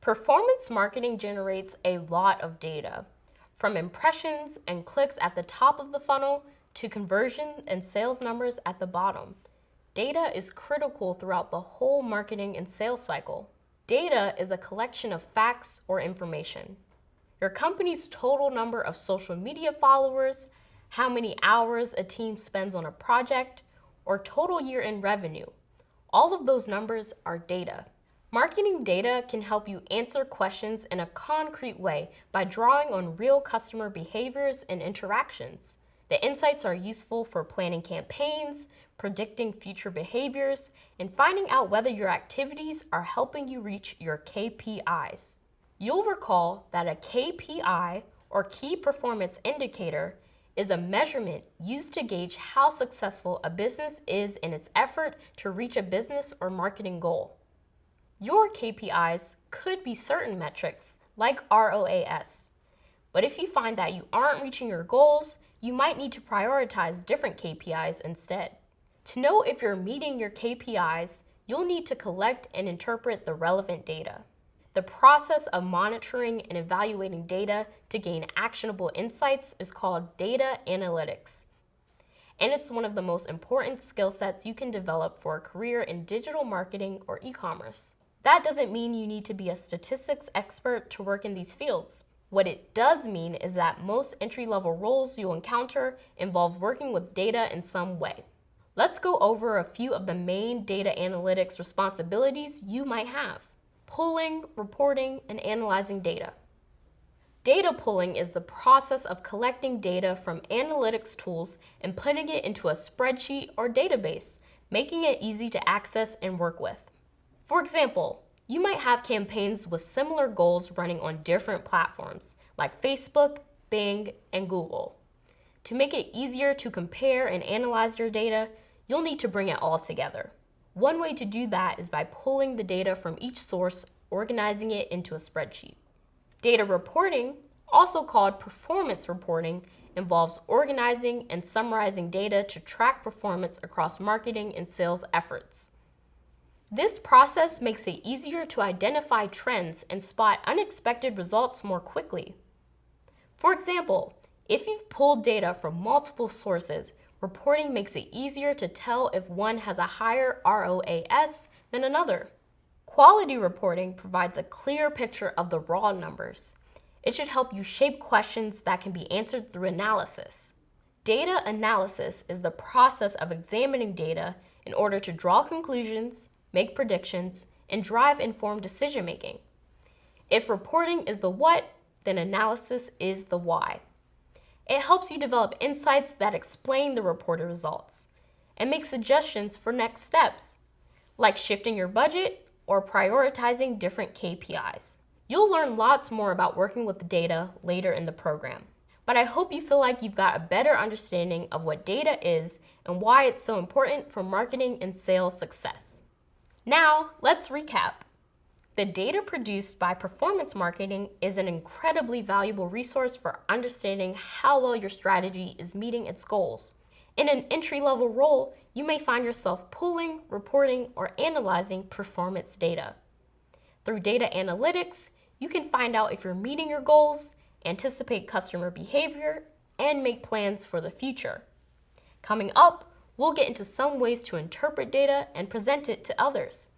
Performance marketing generates a lot of data, from impressions and clicks at the top of the funnel to conversion and sales numbers at the bottom. Data is critical throughout the whole marketing and sales cycle. Data is a collection of facts or information. Your company's total number of social media followers, how many hours a team spends on a project, or total year-end revenue. All of those numbers are data. Marketing data can help you answer questions in a concrete way by drawing on real customer behaviors and interactions. The insights are useful for planning campaigns, predicting future behaviors, and finding out whether your activities are helping you reach your KPIs. You'll recall that a KPI, or key performance indicator, is a measurement used to gauge how successful a business is in its effort to reach a business or marketing goal. Your KPIs could be certain metrics, like ROAS. But if you find that you aren't reaching your goals, you might need to prioritize different KPIs instead. To know if you're meeting your KPIs, you'll need to collect and interpret the relevant data. The process of monitoring and evaluating data to gain actionable insights is called data analytics. And it's one of the most important skill sets you can develop for a career in digital marketing or e-commerce. That doesn't mean you need to be a statistics expert to work in these fields. What it does mean is that most entry-level roles you'll encounter involve working with data in some way. Let's go over a few of the main data analytics responsibilities you might have. Pulling, reporting, and analyzing data. Data pulling is the process of collecting data from analytics tools and putting it into a spreadsheet or database, making it easy to access and work with. For example, you might have campaigns with similar goals running on different platforms like Facebook, Bing, and Google. To make it easier to compare and analyze your data, you'll need to bring it all together. One way to do that is by pulling the data from each source, organizing it into a spreadsheet. Data reporting, also called performance reporting, involves organizing and summarizing data to track performance across marketing and sales efforts. This process makes it easier to identify trends and spot unexpected results more quickly. For example, if you've pulled data from multiple sources, reporting makes it easier to tell if one has a higher ROAS than another. Quality reporting provides a clear picture of the raw numbers. It should help you shape questions that can be answered through analysis. Data analysis is the process of examining data in order to draw conclusions, make predictions, and drive informed decision-making. If reporting is the what, then analysis is the why. It helps you develop insights that explain the reported results and make suggestions for next steps, like shifting your budget or prioritizing different KPIs. You'll learn lots more about working with data later in the program, but I hope you feel like you've got a better understanding of what data is and why it's so important for marketing and sales success. Now, let's recap. The data produced by performance marketing is an incredibly valuable resource for understanding how well your strategy is meeting its goals. In an entry-level role, you may find yourself pulling, reporting, or analyzing performance data. Through data analytics, you can find out if you're meeting your goals, anticipate customer behavior, and make plans for the future. Coming up, we'll get into some ways to interpret data and present it to others.